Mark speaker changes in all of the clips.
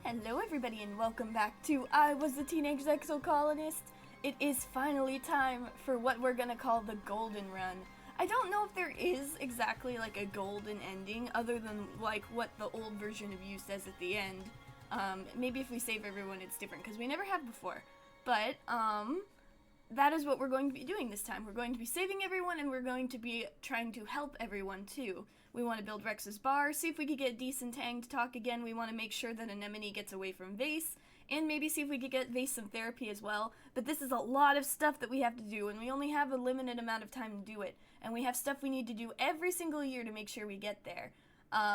Speaker 1: Hello everybody and welcome back to I Was a Teenage Exocolonist. It is finally time for what we're gonna call the golden run. I don't know if there is exactly like a golden ending other than like what the old version of you says at the end. Maybe if we save everyone it's different because we never have before. But that is what we're going to be doing this time. We're going to be saving everyone and we're going to be trying to help everyone too. We want to build Rex's bar, see if we could get decent Tang to talk again. We want to make sure that Anemone gets away from Vase, and maybe see if we could get Vase some therapy as well. But this is a lot of stuff that we have to do, and we only have a limited amount of time to do it. And we have stuff we need to do every single year to make sure we get there.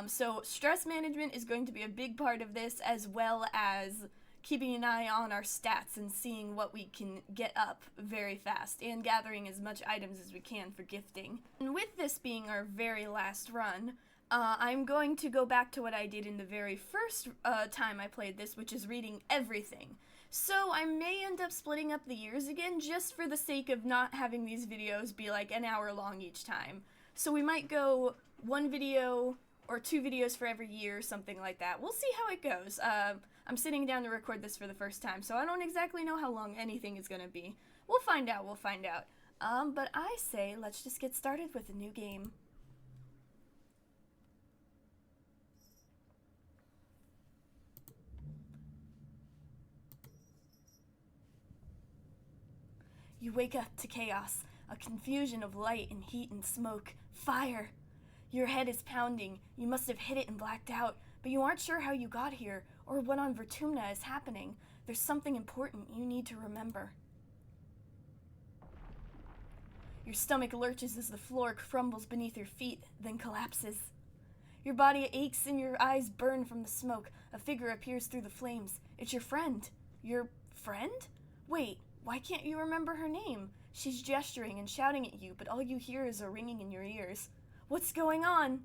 Speaker 1: So stress management is going to be a big part of this, as well as keeping an eye on our stats and seeing what we can get up very fast, and gathering as much items as we can for gifting. And with this being our very last run, I'm going to go back to what I did in the very first time I played this, which is reading everything. So I may end up splitting up the years again, just for the sake of not having these videos be like an hour long each time. So we might go one video or two videos for every year, something like that. We'll see how it goes. I'm sitting down to record this for the first time, so I don't exactly know how long anything is gonna be. We'll find out. But I say let's just get started with a new game. You wake up to chaos, a confusion of light and heat and smoke. Fire! Your head is pounding. You must have hit it and blacked out, but you aren't sure how you got here or what on Vertumna is happening. There's something important you need to remember. Your stomach lurches as the floor crumbles beneath your feet, then collapses. Your body aches and your eyes burn from the smoke. A figure appears through the flames. It's your friend. Your friend? Wait, why can't you remember her name? She's gesturing and shouting at you, but all you hear is a ringing in your ears. What's going on?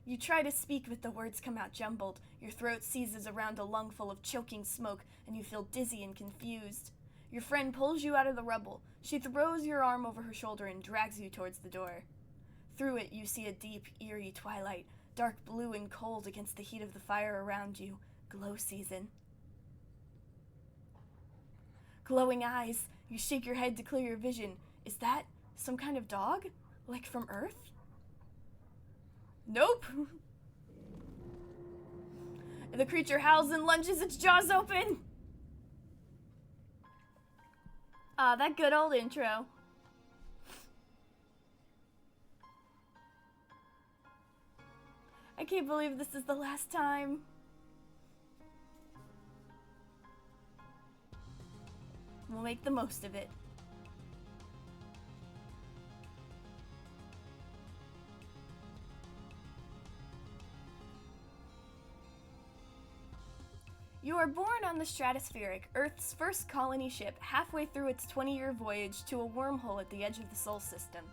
Speaker 1: You try to speak, but the words come out jumbled. Your throat seizes around a lungful of choking smoke, and you feel dizzy and confused. Your friend pulls you out of the rubble. She throws your arm over her shoulder and drags you towards the door. Through it, you see a deep, eerie twilight, dark blue and cold against the heat of the fire around you. Glow season. Glowing eyes. You shake your head to clear your vision. Is that some kind of dog? Like from Earth? Nope. The creature howls and lunges its jaws open. Ah, that good old intro. I can't believe this is the last time. We'll make the most of it. You are born on the Stratospheric, Earth's first colony ship, halfway through its 20-year voyage to a wormhole at the edge of the Sol system.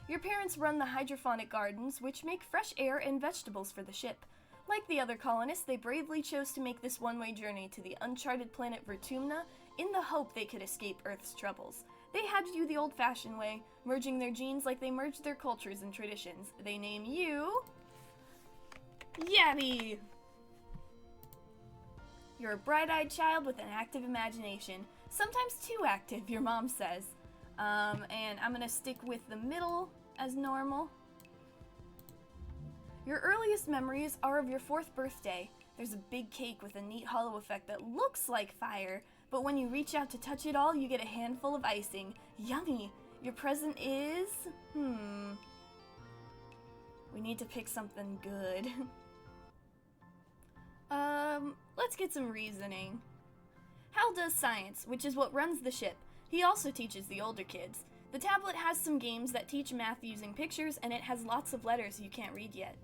Speaker 1: Your parents run the hydroponic gardens, which make fresh air and vegetables for the ship. Like the other colonists, they bravely chose to make this one-way journey to the uncharted planet Vertumna in the hope they could escape Earth's troubles. They had to do the old-fashioned way, merging their genes like they merged their cultures and traditions. They name you... Yabby! You're a bright-eyed child with an active imagination. Sometimes too active, your mom says. And I'm gonna stick with the middle as normal. Your earliest memories are of your 4th birthday. There's a big cake with a neat hollow effect that looks like fire, but when you reach out to touch it all, you get a handful of icing. Yummy! Your present is... We need to pick something good. Let's get some reasoning. Hal does science, which is what runs the ship. He also teaches the older kids. The tablet has some games that teach math using pictures, and it has lots of letters you can't read yet.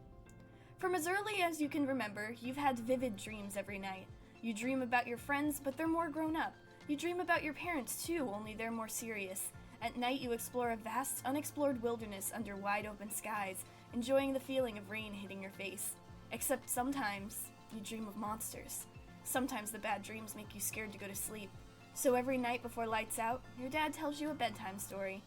Speaker 1: From as early as you can remember, you've had vivid dreams every night. You dream about your friends, but they're more grown up. You dream about your parents too, only they're more serious. At night you explore a vast, unexplored wilderness under wide open skies, enjoying the feeling of rain hitting your face. Except sometimes you dream of monsters. Sometimes the bad dreams make you scared to go to sleep. So every night before lights out, your dad tells you a bedtime story.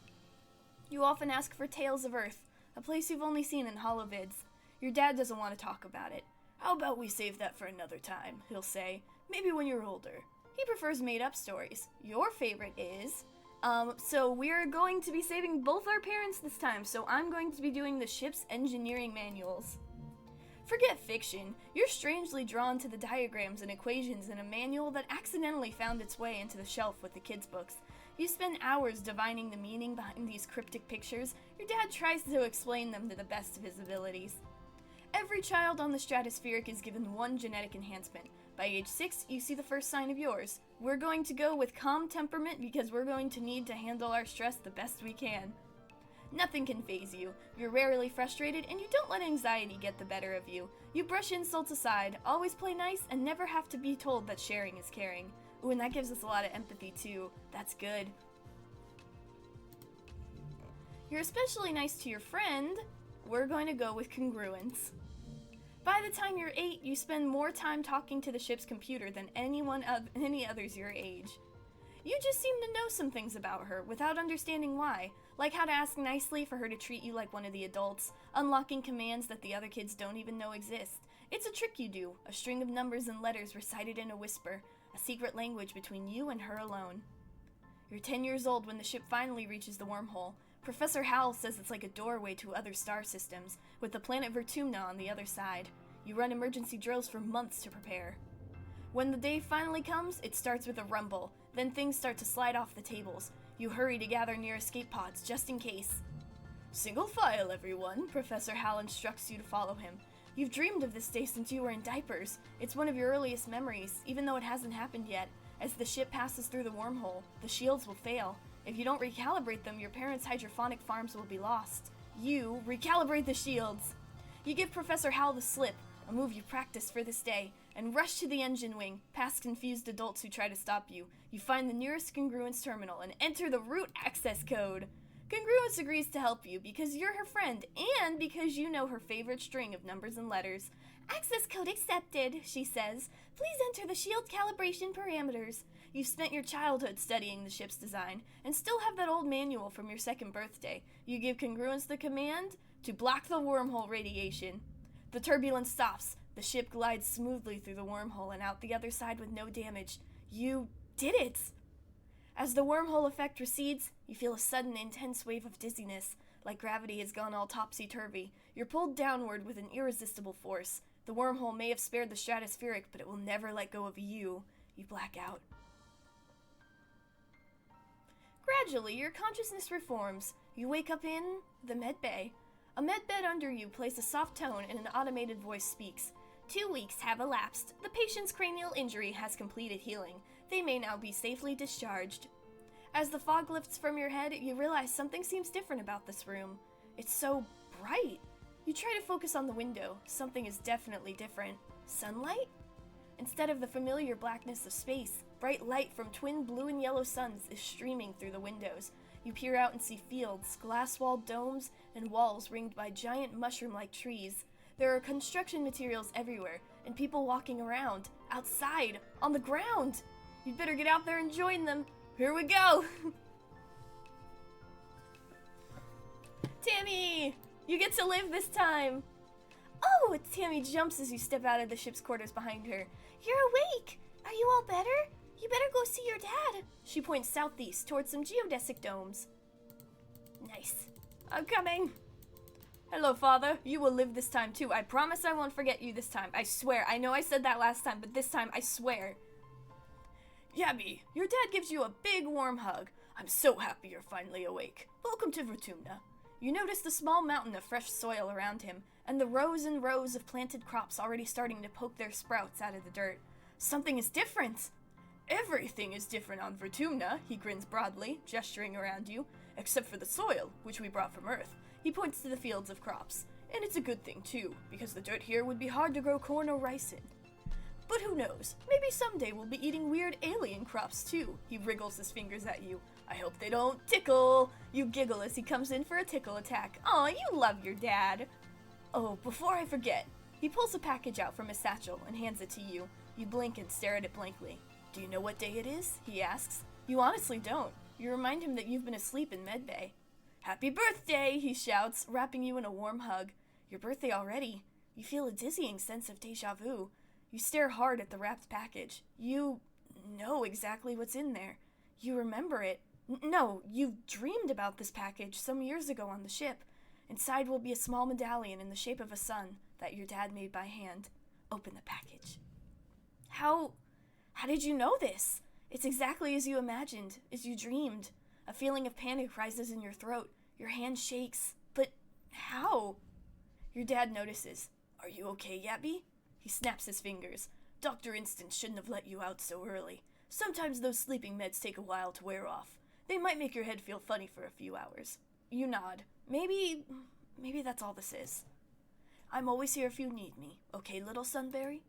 Speaker 1: You often ask for Tales of Earth, a place you've only seen in holovids. Your dad doesn't want to talk about it. How about we save that for another time, he'll say. Maybe when you're older. He prefers made-up stories. Your favorite is... So we're going to be saving both our parents this time, so I'm going to be doing the ship's engineering manuals. Forget fiction. You're strangely drawn to the diagrams and equations in a manual that accidentally found its way into the shelf with the kids' books. You spend hours divining the meaning behind these cryptic pictures. Your dad tries to explain them to the best of his abilities. Every child on the stratospheric is given one genetic enhancement. By age 6, you see the first sign of yours. We're going to go with calm temperament because we're going to need to handle our stress the best we can. Nothing can faze you. You're rarely frustrated, and you don't let anxiety get the better of you. You brush insults aside, always play nice, and never have to be told that sharing is caring. Ooh, and that gives us a lot of empathy too. That's good. You're especially nice to your friend. We're going to go with congruence. By the time you're 8, you spend more time talking to the ship's computer than any others your age. You just seem to know some things about her without understanding why, like how to ask nicely for her to treat you like one of the adults, unlocking commands that the other kids don't even know exist. It's a trick you do, a string of numbers and letters recited in a whisper, a secret language between you and her alone. You're 10 years old when the ship finally reaches the wormhole. Professor Howell says it's like a doorway to other star systems, with the planet Vertumna on the other side. You run emergency drills for months to prepare. When the day finally comes, it starts with a rumble. Then things start to slide off the tables. You hurry to gather near escape pods, just in case. Single file, everyone, Professor Howell instructs you to follow him. You've dreamed of this day since you were in diapers. It's one of your earliest memories, even though it hasn't happened yet. As the ship passes through the wormhole, the shields will fail. If you don't recalibrate them, your parents' hydroponic farms will be lost. You recalibrate the shields. You give Professor Howell the slip, a move you practiced for this day, and rush to the engine wing, past confused adults who try to stop you. You find the nearest Congruence terminal and enter the root access code. Congruence agrees to help you because you're her friend and because you know her favorite string of numbers and letters. Access code accepted, she says. Please enter the shield calibration parameters. You've spent your childhood studying the ship's design and still have that old manual from your second birthday. You give Congruence the command to block the wormhole radiation. The turbulence stops. The ship glides smoothly through the wormhole and out the other side with no damage. You did it! As the wormhole effect recedes, you feel a sudden intense wave of dizziness, like gravity has gone all topsy-turvy. You're pulled downward with an irresistible force. The wormhole may have spared the stratospheric, but it will never let go of you. You black out. Gradually, your consciousness reforms. You wake up in the medbay. A medbed under you plays a soft tone and an automated voice speaks. 2 weeks have elapsed. The patient's cranial injury has completed healing. They may now be safely discharged. As the fog lifts from your head, you realize something seems different about this room. It's so bright. You try to focus on the window. Something is definitely different. Sunlight? Instead of the familiar blackness of space, bright light from twin blue and yellow suns is streaming through the windows. You peer out and see fields, glass-walled domes, and walls ringed by giant mushroom-like trees. There are construction materials everywhere, and people walking around, outside, on the ground. You'd better get out there and join them. Here we go! Tammy! You get to live this time! Oh! Tammy jumps as you step out of the ship's quarters behind her. You're awake! Are you all better? You better go see your dad. She points southeast towards some geodesic domes. Nice. I'm coming. Hello, Father. You will live this time, too. I promise I won't forget you this time. I swear. I know I said that last time, but this time, I swear. Yabby, your dad gives you a big, warm hug. I'm so happy you're finally awake. Welcome to Vertumna. You notice the small mountain of fresh soil around him, and the rows and rows of planted crops already starting to poke their sprouts out of the dirt. Something is different. Everything is different on Vertumna, he grins broadly, gesturing around you, except for the soil, which we brought from Earth. He points to the fields of crops. And it's a good thing, too, because the dirt here would be hard to grow corn or rice in. But who knows? Maybe someday we'll be eating weird alien crops, too. He wriggles his fingers at you. I hope they don't tickle. You giggle as he comes in for a tickle attack. Aw, you love your dad. Oh, before I forget. He pulls a package out from his satchel and hands it to you. You blink and stare at it blankly. Do you know what day it is? He asks. You honestly don't. You remind him that you've been asleep in medbay. Happy birthday, he shouts, wrapping you in a warm hug. Your birthday already? You feel a dizzying sense of déjà vu. You stare hard at the wrapped package. You know exactly what's in there. You remember it. No, you've dreamed about this package some years ago on the ship. Inside will be a small medallion in the shape of a sun that your dad made by hand. Open the package. How did you know this? It's exactly as you imagined, as you dreamed. A feeling of panic rises in your throat. Your hand shakes. But how? Your dad notices. Are you okay, Yabby? He snaps his fingers. Dr. Instant shouldn't have let you out so early. Sometimes those sleeping meds take a while to wear off. They might make your head feel funny for a few hours. You nod. Maybe that's all this is. I'm always here if you need me. Okay, little Sunberry?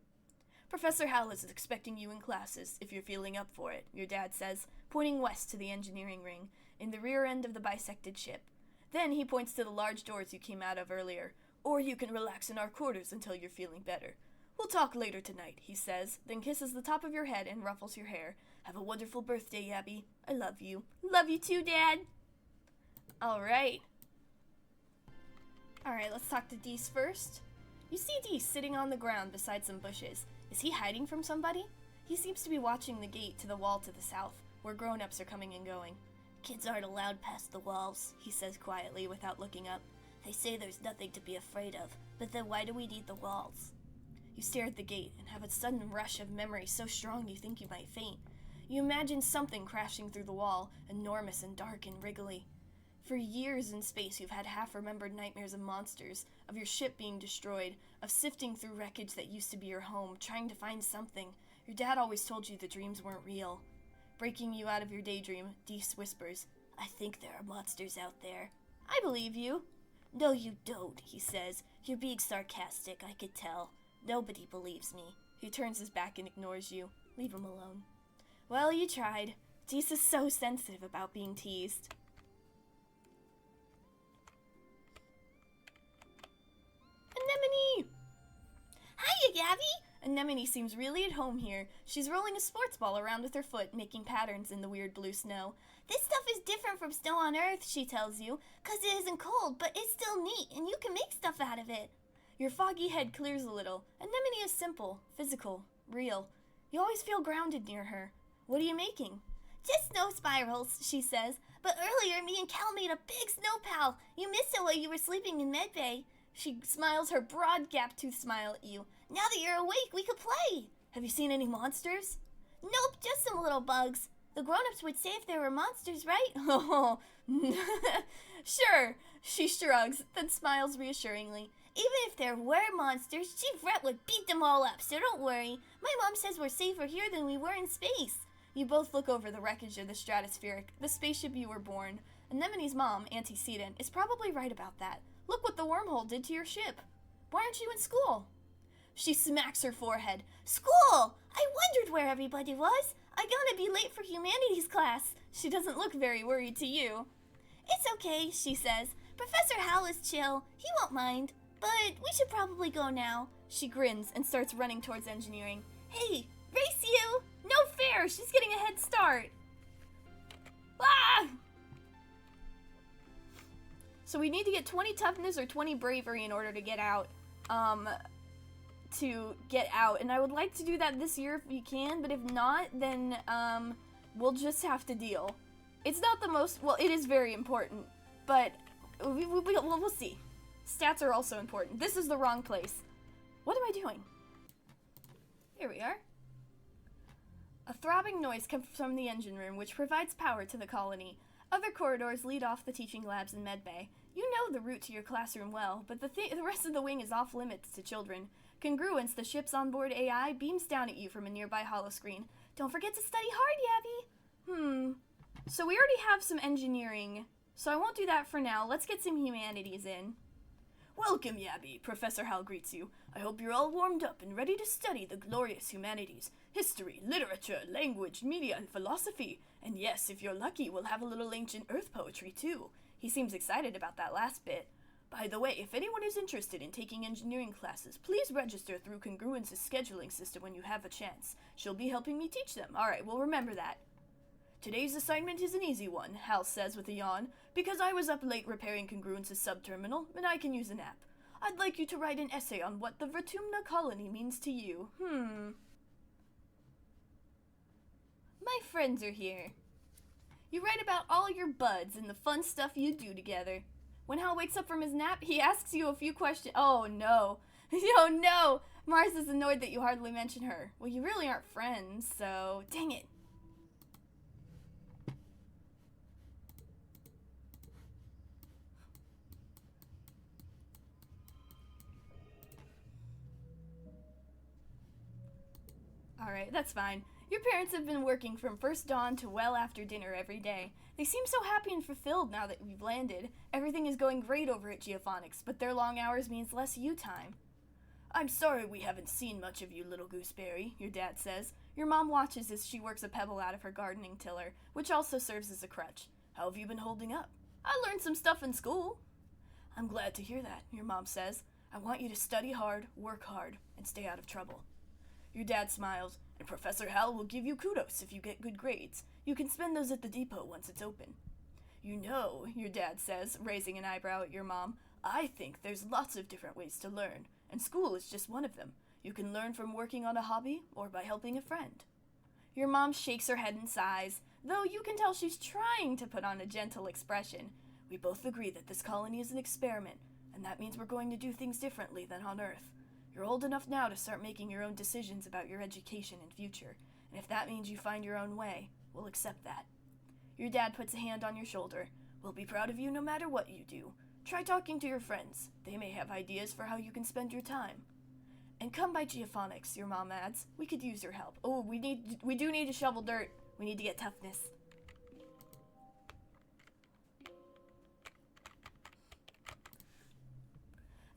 Speaker 1: Professor Hal is expecting you in classes, if you're feeling up for it, your dad says, pointing west to the engineering ring, in the rear end of the bisected ship. Then he points to the large doors you came out of earlier. Or you can relax in our quarters until you're feeling better. We'll talk later tonight, he says, then kisses the top of your head and ruffles your hair. Have a wonderful birthday, Yabby. I love you. Love you too, Dad. Alright, let's talk to Deese first. You see Deese sitting on the ground beside some bushes. Is he hiding from somebody? He seems to be watching the gate to the wall to the south, where grown-ups are coming and going. Kids aren't allowed past the walls, he says quietly without looking up. They say there's nothing to be afraid of, but then why do we need the walls? You stare at the gate and have a sudden rush of memory so strong you think you might faint. You imagine something crashing through the wall, enormous and dark and wriggly. For years in space you've had half-remembered nightmares of monsters, of your ship being destroyed, of sifting through wreckage that used to be your home, trying to find something. Your dad always told you the dreams weren't real. Breaking you out of your daydream, Deese whispers, I think there are monsters out there. I believe you. No, you don't, he says. You're being sarcastic, I could tell. Nobody believes me. He turns his back and ignores you. Leave him alone. Well, you tried. Deese is so sensitive about being teased. Anemone! Hiya, Gabby! Anemone seems really at home here. She's rolling a sports ball around with her foot, making patterns in the weird blue snow. This stuff is different from snow on Earth, she tells you, 'cause it isn't cold, but it's still neat, and you can make stuff out of it. Your foggy head clears a little. Anemone is simple, physical, real. You always feel grounded near her. What are you making? Just snow spirals, she says. But earlier, me and Cal made a big snow pal. You missed it while you were sleeping in medbay. She smiles her broad gap-toothed smile at you. Now that you're awake, we could play. Have you seen any monsters? Nope, just some little bugs. The grown-ups would say if there were monsters, right? Oh, sure. She shrugs, then smiles reassuringly. Even if there were monsters, Chief Rat would beat them all up, so don't worry. My mom says we're safer here than we were in space. You both look over the wreckage of the Stratospheric, the spaceship you were born. Anemone's mom, Auntie Seton, is probably right about that. Look what the wormhole did to your ship. Why aren't you in school? She smacks her forehead. School! I wondered where everybody was. I'm gonna be late for humanities class. She doesn't look very worried to you. It's okay, she says. Professor Hal is chill. He won't mind. But we should probably go now. She grins and starts running towards engineering. Hey, race you! No fair! She's getting a head start. Ah! So we need to get 20 toughness or 20 bravery in order to get out. And I would like to do that this year if you can, but if not, then we'll just have to deal. It's not the most, well, it is very important, but we'll see. Stats are also important. This is the wrong place. What am I doing? Here we are. A throbbing noise comes from the engine room, which provides power to the colony. Other corridors lead off the teaching labs in medbay. You know the route to your classroom well, but the rest of the wing is off limits to children. Congruence, the ship's onboard AI, beams down at you from a nearby holoscreen. Don't forget to study hard, Yabby! So we already have some engineering, so I won't do that for now. Let's get some humanities in. Welcome, Yabby, Professor Hal greets you. I hope you're all warmed up and ready to study the glorious humanities. History, literature, language, media, and philosophy. And yes, if you're lucky, we'll have a little ancient Earth poetry, too. He seems excited about that last bit. By the way, if anyone is interested in taking engineering classes, please register through Congruence's scheduling system when you have a chance. She'll be helping me teach them. Alright, we'll remember that. Today's assignment is an easy one, Hal says with a yawn, because I was up late repairing Congruence's subterminal, and I can use a nap. I'd like you to write an essay on what the Vertumna colony means to you. My friends are here. You write about all your buds and the fun stuff you do together. When Hal wakes up from his nap, he asks you a few questions. Oh no. Oh no! Mars is annoyed that you hardly mention her. Well, you really aren't friends, so dang it. Alright, that's fine. Your parents have been working from first dawn to well after dinner every day. They seem so happy and fulfilled now that we've landed. Everything is going great over at Geophonics, but their long hours means less you time. I'm sorry we haven't seen much of you, little gooseberry, your dad says. Your mom watches as she works a pebble out of her gardening tiller, which also serves as a crutch. How have you been holding up? I learned some stuff in school. I'm glad to hear that, your mom says. I want you to study hard, work hard, and stay out of trouble. Your dad smiles, and Professor Hal will give you kudos if you get good grades. You can spend those at the depot once it's open. You know, your dad says, raising an eyebrow at your mom, I think there's lots of different ways to learn, and school is just one of them. You can learn from working on a hobby or by helping a friend. Your mom shakes her head and sighs, though you can tell she's trying to put on a gentle expression. We both agree that this colony is an experiment, and that means we're going to do things differently than on Earth. You're old enough now to start making your own decisions about your education and future, and if that means you find your own way, we'll accept that. Your dad puts a hand on your shoulder. We'll be proud of you no matter what you do. Try talking to your friends. They may have ideas for how you can spend your time. And come by Geophonics, your mom adds. We could use your help. Oh, we do need to shovel dirt. We need to get toughness.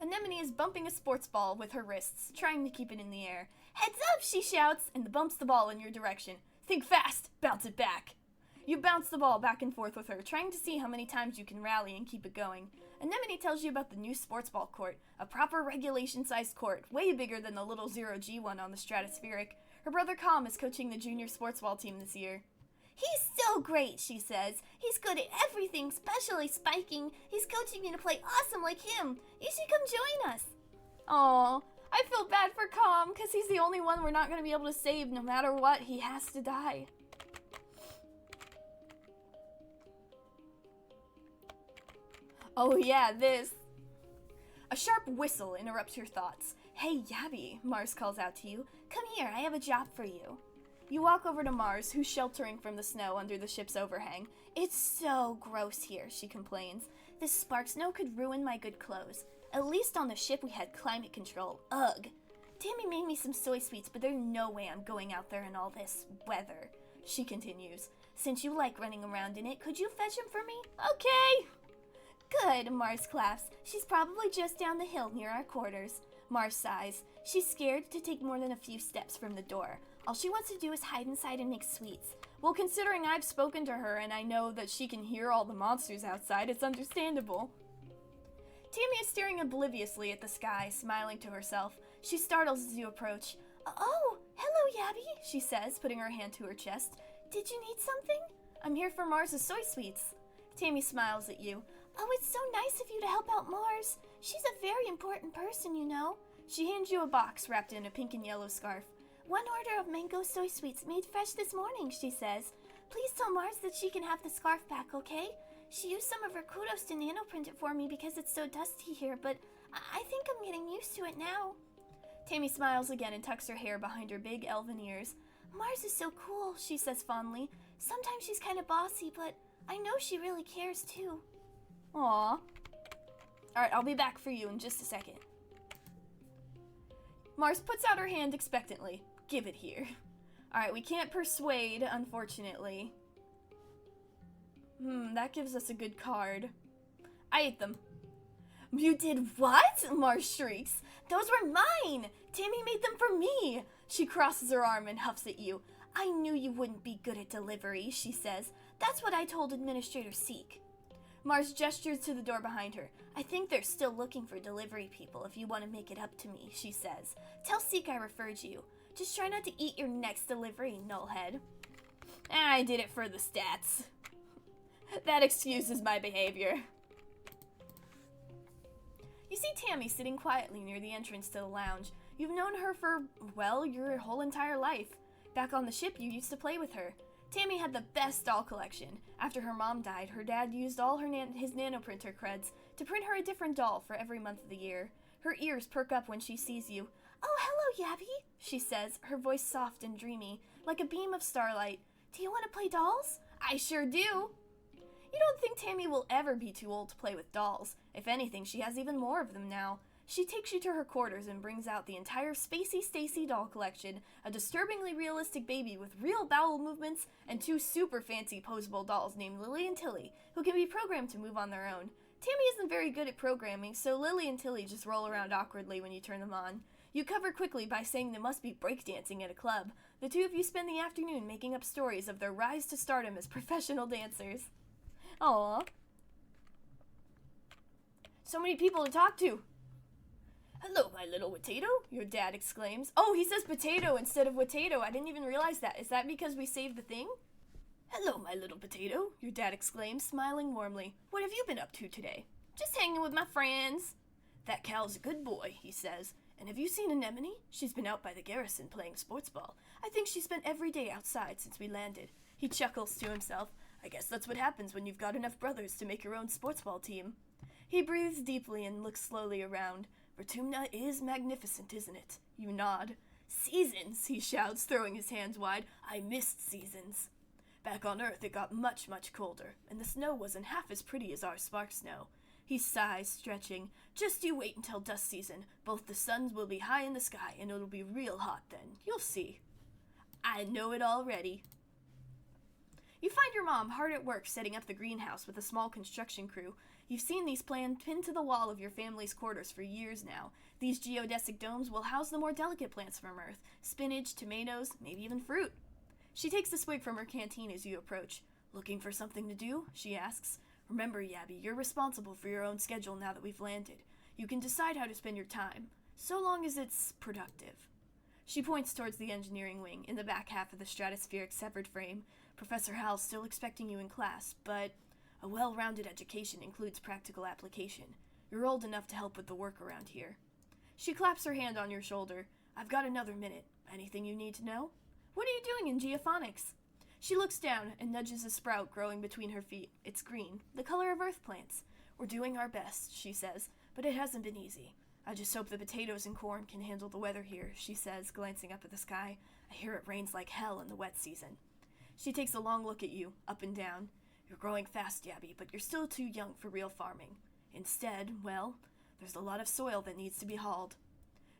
Speaker 1: Anemone is bumping a sports ball with her wrists, trying to keep it in the air. Heads up, she shouts, and bumps the ball in your direction. Think fast, bounce it back. You bounce the ball back and forth with her, trying to see how many times you can rally and keep it going. Anemone tells you about the new sports ball court, a proper regulation-sized court, way bigger than the little zero-G one on the Stratospheric. Her brother Com is coaching the junior sports ball team this year. He's so great, she says. He's good at everything, especially spiking. He's coaching me to play awesome like him. You should come join us. Aw, I feel bad for Com, because he's the only one we're not going to be able to save no matter what. He has to die. Oh yeah, this. A sharp whistle interrupts your thoughts. Hey, Yabby, Mars calls out to you. Come here, I have a job for you. You walk over to Mars, who's sheltering from the snow under the ship's overhang. It's so gross here, she complains. This spark snow could ruin my good clothes. At least on the ship we had climate control. Ugh. Tammy made me some soy sweets, but there's no way I'm going out there in all this weather. She continues. Since you like running around in it, could you fetch him for me? Okay. Good, Mars claps. She's probably just down the hill near our quarters. Mars sighs. She's scared to take more than a few steps from the door. All she wants to do is hide inside and make sweets. Well, considering I've spoken to her and I know that she can hear all the monsters outside, it's understandable. Tammy is staring obliviously at the sky, smiling to herself. She startles as you approach. Oh, hello, Yabby, she says, putting her hand to her chest. Did you need something? I'm here for Mars's soy sweets. Tammy smiles at you. Oh, it's so nice of you to help out Mars. She's a very important person, you know. She hands you a box wrapped in a pink and yellow scarf. One order of mango soy sweets made fresh this morning, she says. Please tell Mars that she can have the scarf back, okay? She used some of her kudos to nanoprint it for me because it's so dusty here, but I think I'm getting used to it now. Tammy smiles again and tucks her hair behind her big elven ears. Mars is so cool, she says fondly. Sometimes she's kind of bossy, but I know she really cares too. Aww. Alright, I'll be back for you in just a second. Mars puts out her hand expectantly. Give it here. Alright, we can't persuade, unfortunately. That gives us a good card. I ate them. You did what? Mars shrieks. Those were mine! Tammy made them for me! She crosses her arm and huffs at you. I knew you wouldn't be good at delivery, she says. That's what I told Administrator Seek. Mars gestures to the door behind her. I think they're still looking for delivery people if you want to make it up to me, she says. Tell Seek I referred you. Just try not to eat your next delivery, nullhead. I did it for the stats. That excuses my behavior. You see Tammy sitting quietly near the entrance to the lounge. You've known her for, well, your whole entire life. Back on the ship, you used to play with her. Tammy had the best doll collection. After her mom died, her dad used all his nanoprinter creds to print her a different doll for every month of the year. Her ears perk up when she sees you. "Oh, hello, Yabby," she says, her voice soft and dreamy, like a beam of starlight. "Do you want to play dolls?" "I sure do." You don't think Tammy will ever be too old to play with dolls. If anything, she has even more of them now. She takes you to her quarters and brings out the entire Spacey Stacy doll collection, a disturbingly realistic baby with real bowel movements, and two super fancy posable dolls named Lily and Tilly, who can be programmed to move on their own. Tammy isn't very good at programming, so Lily and Tilly just roll around awkwardly when you turn them on. You cover quickly by saying they must be breakdancing at a club. The two of you spend the afternoon making up stories of their rise to stardom as professional dancers. Aww. So many people to talk to. "Hello, my little potato," your dad exclaims. Oh, he says potato instead of potato. I didn't even realize that. Is that because we saved the thing? "Hello, my little potato," your dad exclaims, smiling warmly. "What have you been up to today?" "Just hanging with my friends." "That Cal's a good boy," he says. "And have you seen Anemone? She's been out by the garrison playing sports ball. I think she spent every day outside since we landed." He chuckles to himself. "I guess that's what happens when you've got enough brothers to make your own sports ball team." He breathes deeply and looks slowly around. "Vertumna is magnificent, isn't it?" You nod. "Seasons," he shouts, throwing his hands wide. "I missed seasons. Back on Earth it got much, much colder, and the snow wasn't half as pretty as our spark snow." He sighs, stretching. "Just you wait until dust season. Both the suns will be high in the sky, and it'll be real hot then. You'll see." "I know it already." You find your mom hard at work setting up the greenhouse with a small construction crew. You've seen these plans pinned to the wall of your family's quarters for years now. These geodesic domes will house the more delicate plants from Earth. Spinach, tomatoes, maybe even fruit. She takes a swig from her canteen as you approach. "Looking for something to do?" she asks. "Remember, Yabby, you're responsible for your own schedule now that we've landed. You can decide how to spend your time, so long as it's productive." She points towards the engineering wing, in the back half of the stratospheric severed frame. "Professor Hal's still expecting you in class, but a well-rounded education includes practical application. You're old enough to help with the work around here." She claps her hand on your shoulder. "I've got another minute. Anything you need to know?" "What are you doing in geophonics?" She looks down and nudges a sprout growing between her feet. It's green, the color of earth plants. "We're doing our best," she says, "but it hasn't been easy. I just hope the potatoes and corn can handle the weather here," she says, glancing up at the sky. "I hear it rains like hell in the wet season." She takes a long look at you, up and down. "You're growing fast, Yabby, but you're still too young for real farming. Instead, well, there's a lot of soil that needs to be hauled."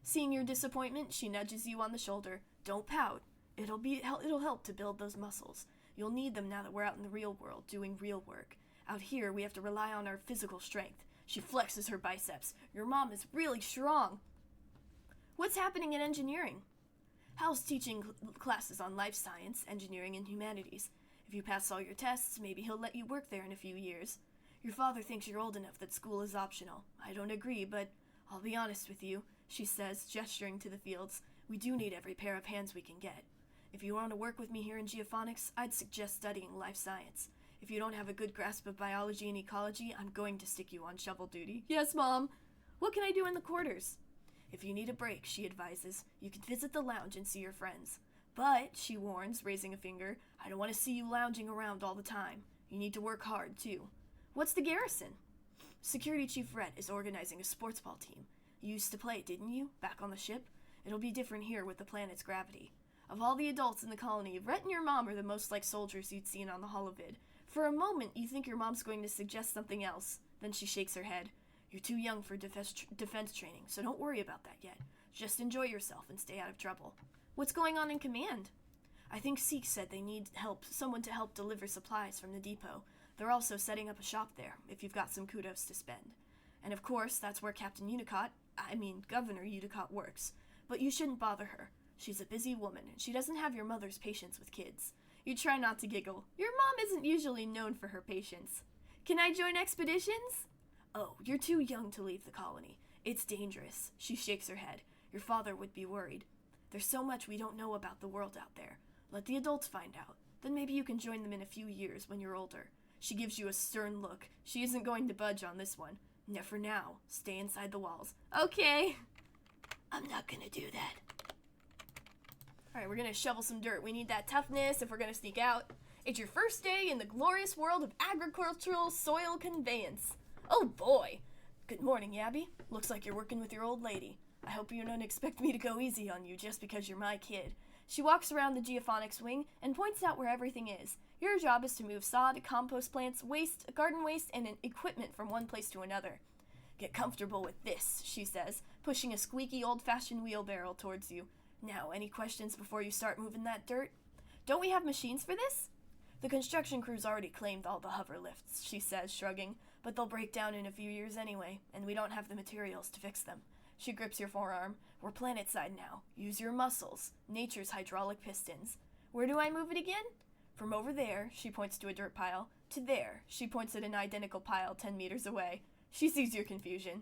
Speaker 1: Seeing your disappointment, she nudges you on the shoulder. "Don't pout. It'll help to build those muscles. You'll need them now that we're out in the real world, doing real work. Out here, we have to rely on our physical strength." She flexes her biceps. "Your mom is really strong." "What's happening in engineering?" "Hal's teaching classes on life science, engineering, and humanities. If you pass all your tests, maybe he'll let you work there in a few years. Your father thinks you're old enough that school is optional. I don't agree, but I'll be honest with you," she says, gesturing to the fields. "We do need every pair of hands we can get. If you want to work with me here in geophonics, I'd suggest studying life science. If you don't have a good grasp of biology and ecology, I'm going to stick you on shovel duty." "Yes, Mom." "What can I do in the quarters?" "If you need a break," she advises, "you can visit the lounge and see your friends. But," she warns, raising a finger, "I don't want to see you lounging around all the time. You need to work hard, too." "What's the garrison?" "Security Chief Rhett is organizing a sports ball team. You used to play, didn't you, back on the ship? It'll be different here with the planet's gravity. Of all the adults in the colony, Rhett and your mom are the most like soldiers you'd seen on the holovid. For a moment, you think your mom's going to suggest something else. Then she shakes her head. "You're too young for defense training, so don't worry about that yet. Just enjoy yourself and stay out of trouble." "What's going on in command?" "I think Seek said they need someone to help deliver supplies from the depot. They're also setting up a shop there, if you've got some kudos to spend. And of course, that's where Governor Unicott works. But you shouldn't bother her. She's a busy woman, and she doesn't have your mother's patience with kids." You try not to giggle. Your mom isn't usually known for her patience. "Can I join expeditions?" "Oh, you're too young to leave the colony. It's dangerous." She shakes her head. "Your father would be worried. There's so much we don't know about the world out there. Let the adults find out. Then maybe you can join them in a few years when you're older." She gives you a stern look. She isn't going to budge on this one. For now, stay inside the walls. Okay. I'm not gonna do that. Alright, we're gonna shovel some dirt. We need that toughness if we're gonna sneak out. It's your first day in the glorious world of agricultural soil conveyance. Oh boy. Good morning, Yabby. Looks like you're working with your old lady. I hope you don't expect me to go easy on you just because you're my kid. She walks around the geophonics wing and points out where everything is. Your job is to move sod, compost plants, waste, garden waste, and equipment from one place to another. Get comfortable with this, she says, pushing a squeaky old-fashioned wheelbarrow towards you. Now, any questions before you start moving that dirt? Don't we have machines for this? The construction crew's already claimed all the hover lifts, she says, shrugging, but they'll break down in a few years anyway, and we don't have the materials to fix them. She grips your forearm. We're planet-side now. Use your muscles. Nature's hydraulic pistons. Where do I move it again? From over there, she points to a dirt pile, to there, she points at an identical pile 10 meters away. She sees your confusion.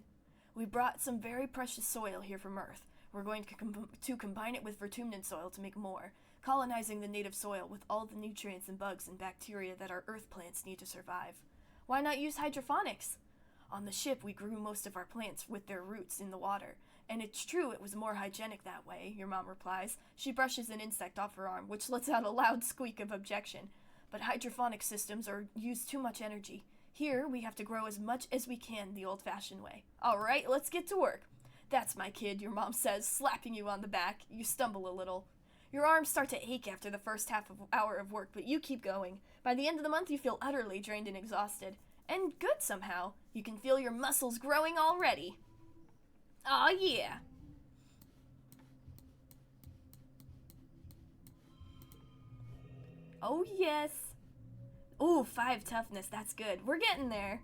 Speaker 1: We brought some very precious soil here from Earth. We're going to combine it with Vertumnan soil to make more, colonizing the native soil with all the nutrients and bugs and bacteria that our Earth plants need to survive. Why not use hydroponics? On the ship, we grew most of our plants with their roots in the water. And it's true it was more hygienic that way, your mom replies. She brushes an insect off her arm, which lets out a loud squeak of objection. But hydroponic systems use too much energy. Here, we have to grow as much as we can the old-fashioned way. All right, let's get to work. That's my kid, your mom says, slapping you on the back. You stumble a little. Your arms start to ache after the first hour of work, but you keep going. By the end of the month, you feel utterly drained and exhausted. And good somehow. You can feel your muscles growing already. Aw, yeah. Oh, yes. Ooh, 5 toughness. That's good. We're getting there.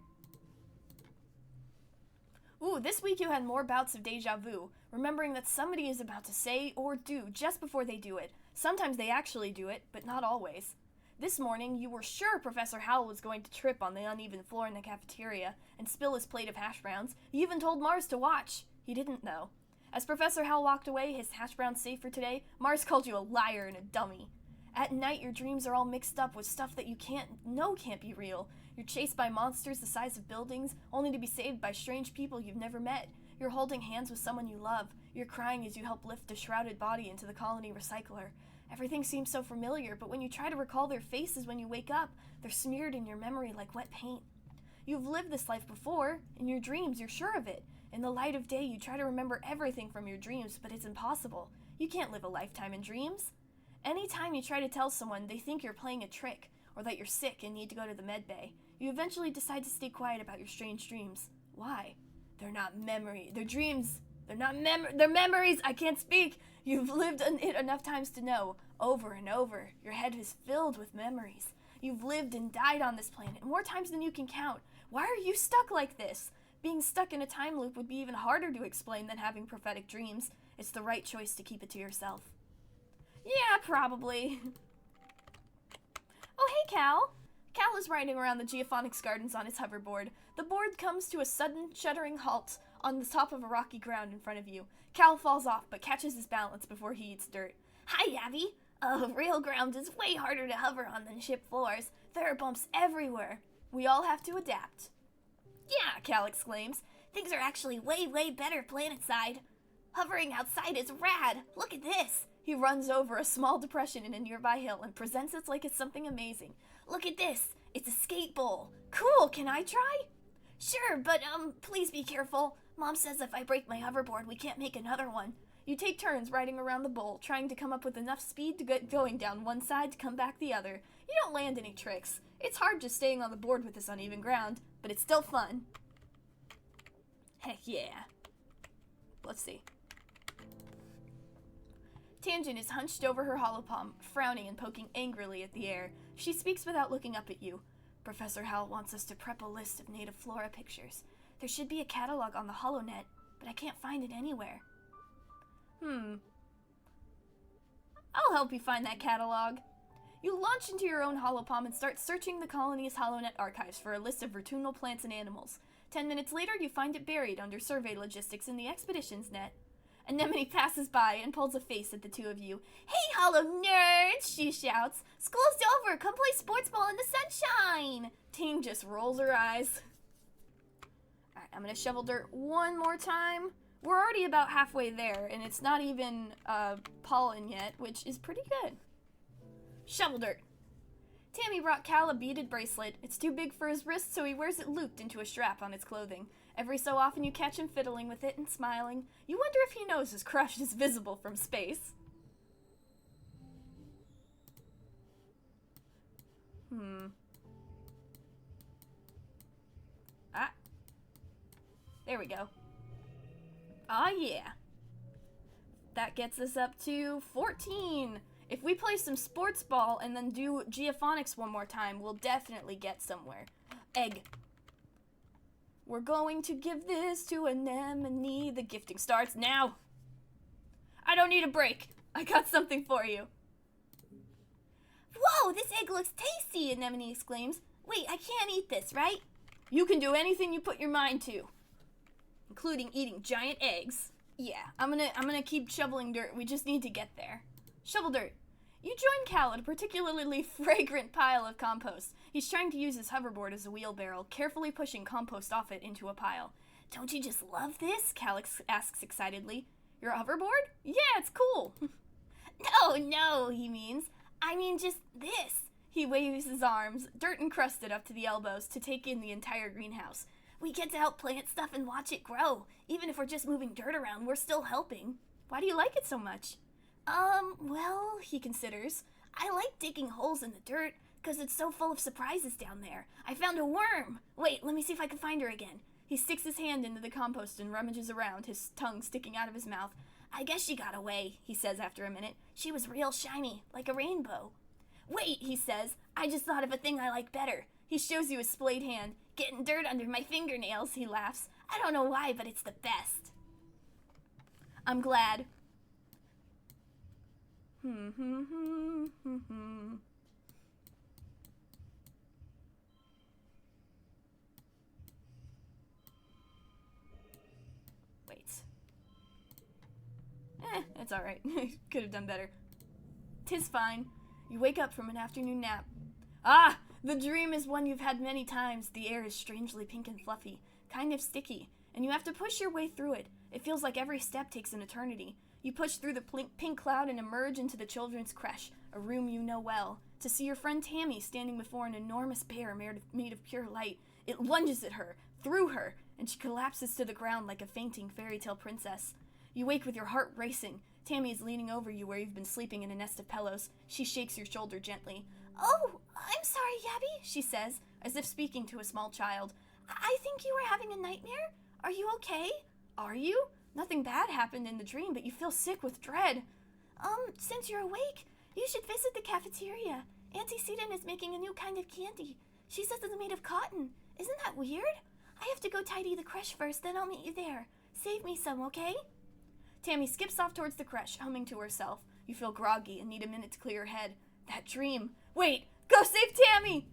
Speaker 1: Ooh, this week you had more bouts of deja vu, remembering that somebody is about to say or do just before they do it. Sometimes they actually do it, but not always. This morning, you were sure Professor Howell was going to trip on the uneven floor in the cafeteria and spill his plate of hash browns. You even told Mars to watch. He didn't, though. As Professor Howell walked away, his hash browns safe for today, Mars called you a liar and a dummy. At night, your dreams are all mixed up with stuff that you can't be real. You're chased by monsters the size of buildings, only to be saved by strange people you've never met. You're holding hands with someone you love. You're crying as you help lift a shrouded body into the colony recycler. Everything seems so familiar, but when you try to recall their faces when you wake up, they're smeared in your memory like wet paint. You've lived this life before. In your dreams, you're sure of it. In the light of day, you try to remember everything from your dreams, but it's impossible. You can't live a lifetime in dreams. Anytime you try to tell someone, they think you're playing a trick, or that you're sick and need to go to the med bay. You eventually decide to stay quiet about your strange dreams. Why? They're not they're dreams. They're memories. I can't speak. You've lived it enough times to know. Over and over. Your head is filled with memories. You've lived and died on this planet more times than you can count. Why are you stuck like this? Being stuck in a time loop would be even harder to explain than having prophetic dreams. It's the right choice to keep it to yourself. Yeah, probably. Oh, hey, Cal. Cal is riding around the geophonics gardens on his hoverboard. The board comes to a sudden, shuddering halt on the top of a rocky ground in front of you. Cal falls off, but catches his balance before he eats dirt. Hi, Abby. Real ground is way harder to hover on than ship floors. There are bumps everywhere. We all have to adapt. Yeah, Cal exclaims. Things are actually way, way better planet-side. Hovering outside is rad. Look at this. He runs over a small depression in a nearby hill and presents it like it's something amazing. Look at this. It's a skate bowl. Cool, can I try? Sure, but please be careful. Mom says if I break my hoverboard, we can't make another one. You take turns riding around the bowl, trying to come up with enough speed to get going down one side to come back the other. You don't land any tricks. It's hard just staying on the board with this uneven ground, but it's still fun. Heck yeah. Let's see. Tangent is hunched over her hollow palm, frowning and poking angrily at the air. She speaks without looking up at you. Professor Howell wants us to prep a list of native flora pictures. There should be a catalog on the HoloNet, but I can't find it anywhere. I'll help you find that catalog. You launch into your own holopalm and start searching the colony's HoloNet archives for a list of vertumnal plants and animals. 10 minutes later, you find it buried under survey logistics in the expeditions net. Anemone passes by and pulls a face at the two of you. Hey, holo nerds, she shouts. School's over. Come play sports ball in the sunshine. Ting just rolls her eyes. Alright, I'm gonna shovel dirt one more time. We're already about halfway there, and it's not even pollen yet, which is pretty good. Shovel dirt. Tammy brought Cal a beaded bracelet. It's too big for his wrist, so he wears it looped into a strap on his clothing. Every so often you catch him fiddling with it and smiling. You wonder if he knows his crush is visible from space. Ah. There we go. Ah, yeah. That gets us up to 14. If we play some sports ball and then do geophonics one more time, we'll definitely get somewhere. Egg. We're going to give this to Anemone. The gifting starts now. I don't need a break. I got something for you. Whoa, this egg looks tasty, Anemone exclaims. Wait, I can't eat this, right? You can do anything you put your mind to, including eating giant eggs. Yeah, I'm gonna keep shoveling dirt. We just need to get there. Shovel dirt. You join Cal at a particularly fragrant pile of compost. He's trying to use his hoverboard as a wheelbarrow, carefully pushing compost off it into a pile. Don't you just love this? Cal asks excitedly. Your hoverboard? Yeah, it's cool. No, he means. I mean just this. He waves his arms, dirt encrusted up to the elbows, to take in the entire greenhouse. We get to help plant stuff and watch it grow. Even if we're just moving dirt around, we're still helping. Why do you like it so much? Well, he considers. I like digging holes in the dirt, because it's so full of surprises down there. I found a worm. Wait, let me see if I can find her again. He sticks his hand into the compost and rummages around, his tongue sticking out of his mouth. I guess she got away, he says after a minute. She was real shiny, like a rainbow. Wait, he says, I just thought of a thing I like better. He shows you his splayed hand. Getting dirt under my fingernails, he laughs. I don't know why, but it's the best. I'm glad. Wait. It's alright. Could have done better. 'Tis fine. You wake up from an afternoon nap. Ah! The dream is one you've had many times. The air is strangely pink and fluffy, kind of sticky, and you have to push your way through it. It feels like every step takes an eternity. You push through the pink cloud and emerge into the children's creche, a room you know well, to see your friend Tammy standing before an enormous bear made of pure light. It lunges at her, through her, and she collapses to the ground like a fainting fairy tale princess. You wake with your heart racing. Tammy is leaning over you where you've been sleeping in a nest of pillows. She shakes your shoulder gently. Oh, I'm sorry, Yabby, she says, as if speaking to a small child. I think you were having a nightmare. Are you okay? Are you? Nothing bad happened in the dream, but you feel sick with dread. Since you're awake, you should visit the cafeteria. Auntie Seaton is making a new kind of candy. She says it's made of cotton. Isn't that weird? I have to go tidy the creche first, then I'll meet you there. Save me some, okay? Tammy skips off towards the creche, humming to herself. You feel groggy and need a minute to clear your head. That dream. Wait, go save Tammy!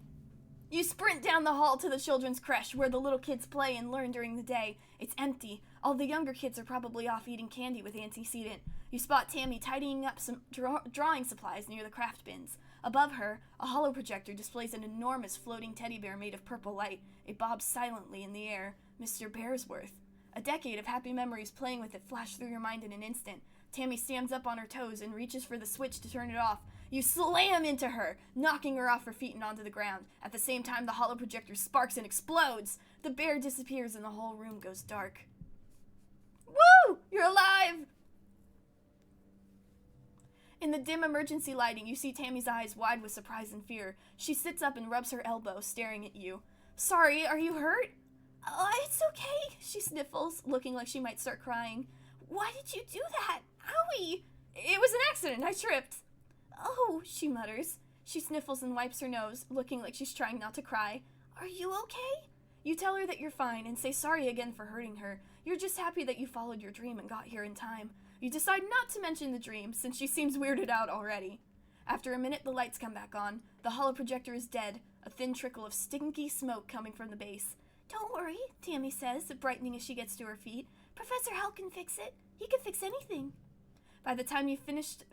Speaker 1: You sprint down the hall to the children's creche where the little kids play and learn during the day. It's empty. All the younger kids are probably off eating candy with Auntie Seaton. You spot Tammy tidying up some drawing supplies near the craft bins. Above her, a hollow projector displays an enormous floating teddy bear made of purple light. It bobs silently in the air. Mr. Bearsworth. A decade of happy memories playing with it flash through your mind in an instant. Tammy stands up on her toes and reaches for the switch to turn it off. You slam into her, knocking her off her feet and onto the ground. At the same time, the hollow projector sparks and explodes. The bear disappears and the whole room goes dark. Woo! You're alive! In the dim emergency lighting, you see Tammy's eyes wide with surprise and fear. She sits up and rubs her elbow, staring at you. Sorry, are you hurt? Oh, it's okay, she sniffles, looking like she might start crying. Why did you do that? Owie! It was an accident, I tripped. Oh, she mutters. She sniffles and wipes her nose, looking like she's trying not to cry. Are you okay? You tell her that you're fine and say sorry again for hurting her. You're just happy that you followed your dream and got here in time. You decide not to mention the dream, since she seems weirded out already. After a minute, the lights come back on. The hollow projector is dead, a thin trickle of stinky smoke coming from the base. Don't worry, Tammy says, brightening as she gets to her feet. Professor Hal can fix it. He can fix anything. By the time you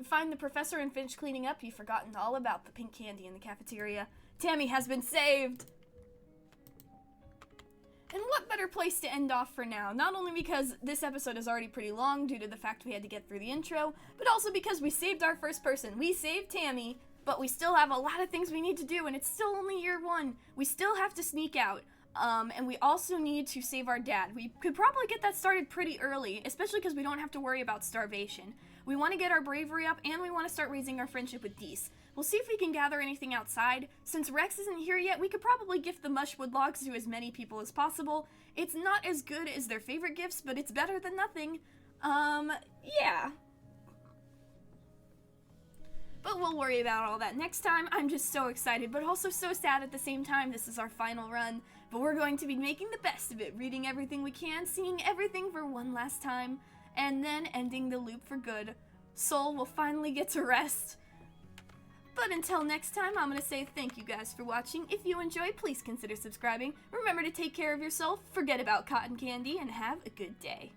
Speaker 1: find the professor and finish cleaning up, you've forgotten all about the pink candy in the cafeteria. Tammy has been saved! And what better place to end off for now? Not only because this episode is already pretty long due to the fact we had to get through the intro, but also because we saved our first person. We saved Tammy, but we still have a lot of things we need to do, and it's still only year one. We still have to sneak out, and we also need to save our dad. We could probably get that started pretty early, especially because we don't have to worry about starvation. We want to get our bravery up, and we want to start raising our friendship with Dees. We'll see if we can gather anything outside. Since Rex isn't here yet, we could probably gift the mushwood logs to as many people as possible. It's not as good as their favorite gifts, but it's better than nothing. Yeah. But we'll worry about all that next time. I'm just so excited, but also so sad at the same time. This is our final run, but we're going to be making the best of it, reading everything we can, seeing everything for one last time, and then ending the loop for good. Soul will finally get to rest. But until next time, I'm going to say thank you guys for watching. If you enjoyed, please consider subscribing. Remember to take care of yourself, forget about cotton candy, and have a good day.